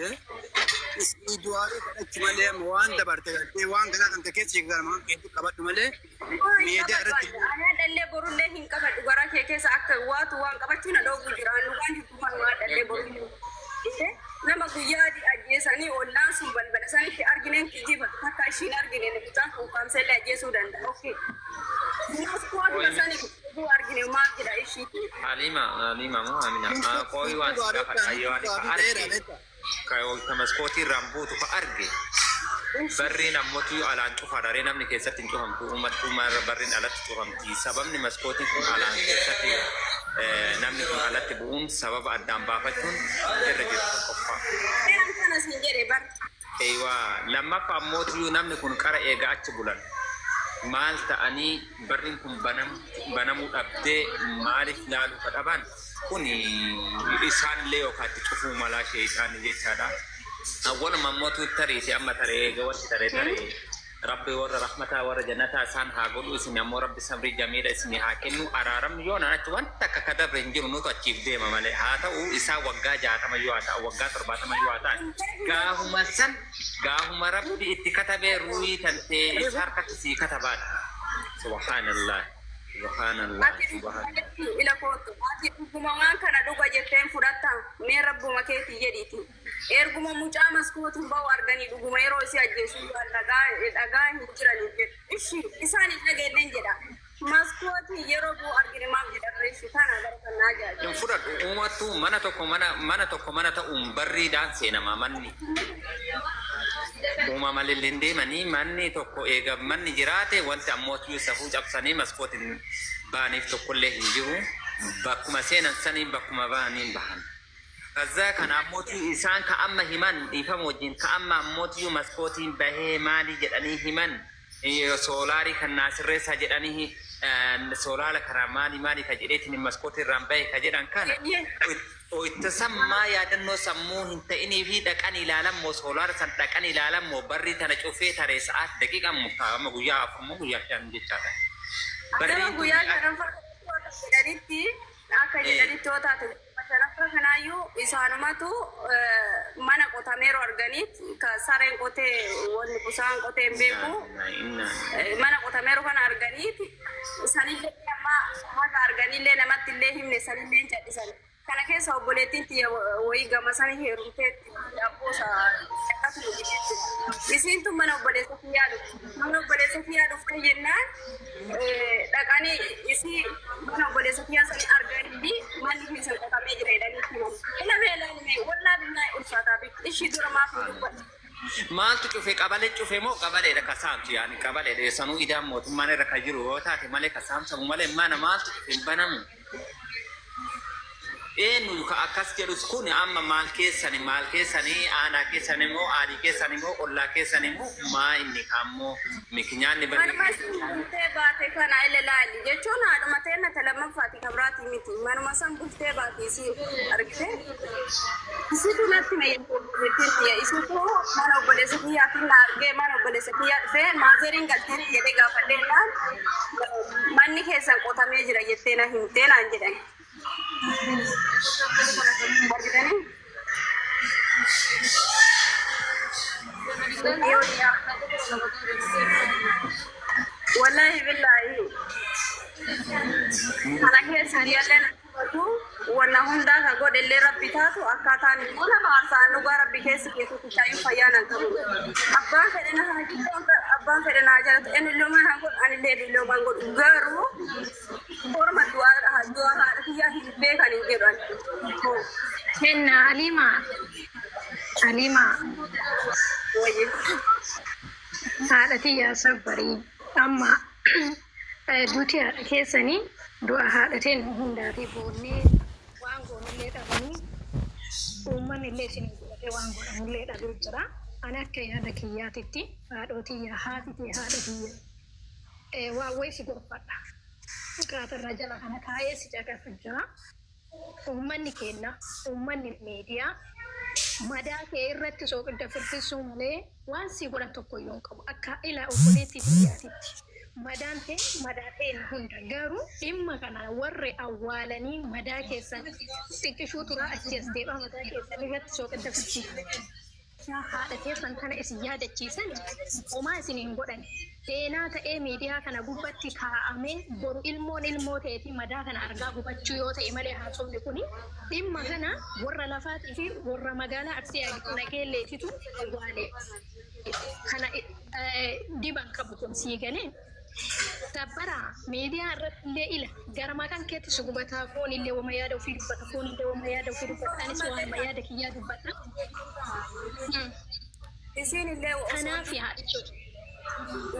gartee isii du'aalee kadhachi malee waan dabarte gartee waan galaa kan keessa garmaan keetti qabadhu malee miidiyaa irratti ana dallee borullee hin qabadhu gara kee keessa akka waatu waan qabachuu na dhoogu jira anu waan hin waan dallee borullee nama guyyaa ajjeesanii ollaan sun balbala sanitti argineen kijiba akka ishiin argine mucaan kun kaamseellee ajjeesuu danda'a. Okay. Naaskuwaatu sanii bu argine maal jedha ishii. Halima moo Amina? Qooyi waan gaafa kayyoo ka arge. Kayyoo tamaskootii rambuutu ka arge. Barriin ammotu alaan cufa daree namni keessatti hin cufamtu uummattuu maarra barriin alatti cufamti. Sababni maskootiin kun alaan keessatti namni kun alatti bu'uun sababa addaan baafachuun irra jirtu qofa. Kanas hin jedhe bar. Lammaffaa ammotu namni kun qara eegaa achi bulan. Maal ta'anii barriin kun banamuu dhabdee maaliif laaluu kadhaban kun isaanillee yookaan itti cufuu malaa sheeyxaanii jechaadha. Awwal mammotu tariiti amma taree gawatti taree rabbi warra rahmataa warra jannataa isaan haa godhu isin ammoo rabbi sabrii jamiila isin haa kennu araaramni yoo nanachi wanta akka kadarre hin jiru nutu achiif deema malee haa ta'u isaa waggaa 60 yoo haa ta'u waggaa 70 yoo haa ta'u gaahuma san gaahuma rabbi itti katabee ruuyi tantee isa harkatti sii katabaadha. Subhanallah. Ila kootu ati dhuguma waan kana dhuga jetteen fudhatta mee rabbuma keetii jedhiiti erguma mucaa maskootiin bahu arganii dhuguma yeroo isii ajjeesuu dhagaa hin jiraniif jedhu ishi isaan hin dhageenyeen jedha maskootii yeroo buu argine maaf jedha ishi kana gargannaa jaaja. Hin fudhadhu uumattuu mana tokko mana ta'uun barriidhaan seenama manni. Uumama lilleen deemanii manni tokko eega manni jiraate wanti ammootu safuu cabsanii maskootiin baaniif tokkollee hin jiru bakkuma seenan saniin bakkuma baaniin bahan. Kazaa kana ammootu isaan ka amma himan dhiifama wajjin ka amma ammootu maskootiin bahee maali jedhanii himan soolaarii kan naasirreessaa jedhanii soolaala karaa maali ka jedheetiin maskootiin irraan bahe ka jedhan kana. Oittisammaa yaadannoo sammuu hin ta'inii fi dhaqan ilaalammoo soolaara san dhaqan ilaalammoo barri tana cufee taree sa'aat daqiiqa amma guyyaa 4 guyyaa 5 jechaadha. Barri guyyaa 5 jedhanitti akka jedhanitti yoo taate masharafaa kanaayyuu isaanumatu mana qotameeroo arganiit ka sareen qotee wanni busaan qotee hin beeku mana qotameeroo kana arganiit sanillee amma haga arganillee namatti illee himne sanillee jedhisan. Kana keessa obboleettiin tiyya wayii gama sanii heerumteetti dhabboosa akkasuma hojjetetti. Isiin tun mana obboleessa kiyyaa dhufte. Mana obboleessa kiyyaa dhufte jennaan dhaqanii isii mana obboleessa kiyyaa sanii arganii manni keessa qotamee jira jedhanii himan. Ila beelanii wallaa binnaa ulfaataa beektu. Ishii dura maaf hin dubbatu. Maaltu cufe qabalee cufe moo qabaleedha ka saamtu yaani qabaleedha sanuu idaan mootummaan irra ka jiru yoo taate malee ka saamsamu malee mana maaltu cufe hin banamu. Eenyu ka akkas jedhus kun amma maal keessanii aanaa keessanii moo aalii keessanii moo ollaa keessanii moo maa inni kammoo mikinyaanni bari manuma baate kana ila laali jechuun haadhuma teena talamaffaati kabraati miti manuma san bultee baate si argite isi tunatti mee yetti isi ko mana obboleessa kiyyaatti na argee mana obboleessa kiyyaa dhufee maazeeriin galtee jedhee gaafadheenaan manni keessan qotamee jira jettee na himtee naan jedhan. Wallahi billahi ana keessa riyalleen wanna hunda ka godelle rabbi taatu akkaataan ona baarsaan dhugaa rabbi keessa keessatti taa'ee fayyana qabu abbaan fedhana jalatti en illumaan hangon anillee illumaan godhu garuu orma du'a haadha kiyyaa hin beekan hin jedhan henna alima wayye haadha kiyyaa sabbarii amma duuti haadha keessanii du'a haadhateen hundaatii boonnee waan goonillee dhabanii uummanillee isin godhatee waan godhamullee dhabee jira. Ani akka yaada kiyyaatitti haadhootiyyaa haatitee haadhatiyyaa waa wayisi gorfadha. Qaatarra jala kana kaayee si caqasu jira. Uummanni kenna uummanni miidiyaa madaa kee irratti sooqidda firfisuu malee waan si godhan tokko yoo qabu akka ilaa obboleetti biyyaatitti madateen hunda garuu dhimma kana warri awwaalanii madaa keessan xiqqishuu tura achi as deebi'a madaa keessan irratti soogidda fichiisa haadha keessan kana isin yaadachiisan homaa isin hin godhan seenaa ta'ee miidiyaa kana gubbatti kaa'amee boru ilmoo ta'eeti madaa kana argaa gubachuu yoo ta'e malee haasofni kuni dhimma kana warra lafaatii fi warra magaalaa Arsii Nageelleetitu awwaale kana diban qabu kun siigalee tabbara media illee ila gara makan keetti sugubataa foon illee wama yaada ofii dubbata foon illee wama yaada ofii dubbata anis waan yaada kiyyaa dubbata isin illee kanaaf yaadachuu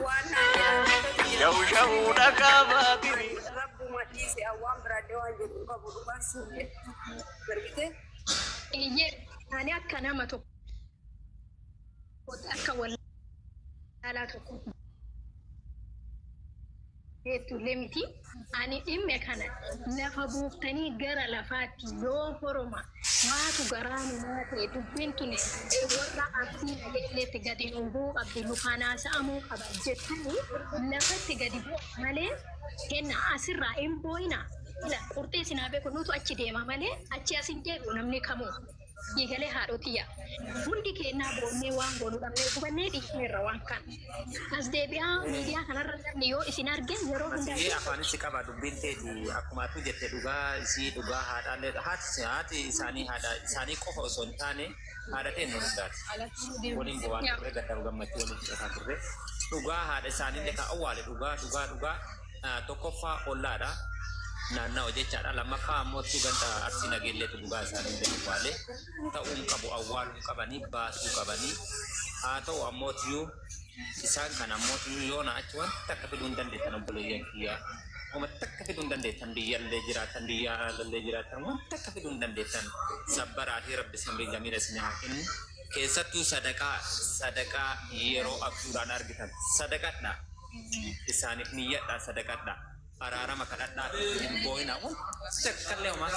waan shawuu dhaqabaa biri rabbu madhiise awwaan biraadee waan jedhu qabu dhugaan suulle gargite iyyee ani akka nama tokko akka wallaalaa tokko lemiti ani dhimme kana lafa buuftanii gara lafaatti yoo horoma waatu garaanu maatee dubbiin tun warra Arsii Nageelleetti gadi nuubuu qabdi lukaanaa sa'amuu qaba jettanii lafatti gadi bu'u malee kenna asirraa hin boo'ina ila qurxii sinaa beeku nutu achi deema malee achi asin deebi'u namni kamuu Yigale haadhotiya hundi keenyaa boonnee waan goonuu dhabnee gubannee dhiifneerra waan kan as deebi'aa miidiyaa kanarra namni yoo isin argin yeroo hundaa afaanis qaba dubbiin teeti akkumaatu jette dhugaa isii dhugaa haadhaalee haati isaanii qofa osoo hin taane haadha ta'e nuuf taati waliin bu'aa turre gadda gammachuu waliin fudhataa turre dhugaa haadha isaaniillee kan awwaale dhugaa tokkoffaa ollaadha naannoo jechaadha lammaffaa ammoo ganda Arsii Nageelleetti dhugaa isaaniillee awwaale ta'uun qabu awwaaluu qabanii baasuu qabanii haa ta'u ammoo isaan kan ammoo yoo na achi wanta akka fiduu hin dandeettan obboleeyyan kiyyaa wanta akka fiduu hin dandeettan biyyaallee jiraatan wanta akka fiduu hin dandeettan sabbaraa fi rabbi sambii jamiila isin haa kennu keessattuu sadaqaa yeroo abjuudhaan argitan sadaqadha isaaniif niyyadha sadaqadha ararama kadadha boyna on takkalle ma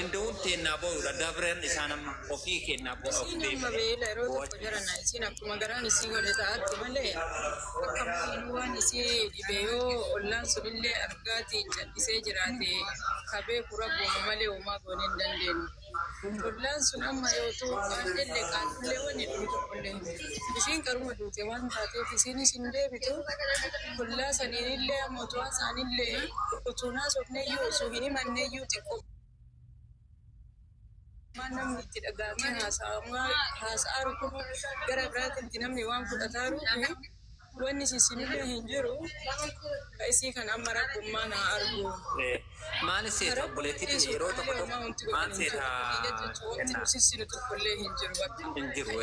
endoon teenna boyudha dabren isaanam ofii kenna boy of beela yeroo jarana isin akkuma garaan isii godhe ta'atti malee akkamiin waan isii dhibeyoo ollaan sunillee argaati callisee jiraate kabee kurabbooma malee uumaa goone hin dandeenyu ollaan sun amma yoo ta'u qaanillee qaanillee wanni dhuunfaa isiin qaruma duute waan taateef isiinis hin deebitu ollaa saniinillee mootuwaa isaanillee utuna sofneeyyuu osoo hin himanneeyyuu xiqqoo namni itti dhagaamee haasa'aa rukuma gara biraatti namni waan fudhataa rukume wanni sisinillee hin jiru isii kan amma rakkummaa na argu maal seeta obboleetti yeroo tokko maal seeta wanti sisinu tokkollee hin jiru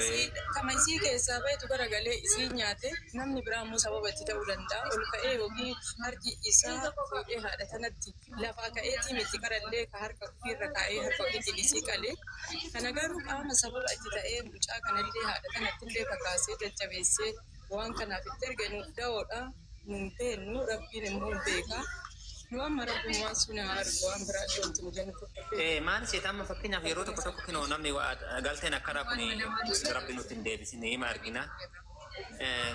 kama isii keessaa bahetu garagalee isii nyaate namni biraa immoo sababa itti ta'uu danda'a ol ka'ee yookiin harki isaa fuudhee haadha tanatti lafaa ka'eetii miti qarallee ka harka ofiirra kaa'ee harka ofiitti isii qalee kana garuu qaama sababa itti ta'ee mucaa kanallee haadha tanatti illee kakaasee jajjabeessee waan kanaaf itti erganuuf da'oodha nun beennu rabbiin immoo beeka nu amma rabbummaan sun haa argu waan biraa wanti nu jennu tokko maal seeta amma fakkeenyaaf yeroo tokko kinoo namni galteen akkana kun rabbi nutti hin deebisine hima argina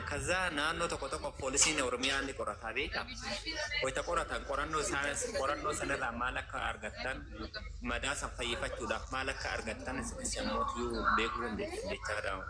ከዛ ናኖ ተቆጠቆ ፖሊሲን ኦሮሚያን ሊቆራታ ቤታ ወይ ተቆራታን ቆራኖ ሰነራ ማለካ አርገታን መዳሰ ፈይፈቹዳ ማለካ አርገታን ሰሞቱ ቤኩ እንደ ቻዳው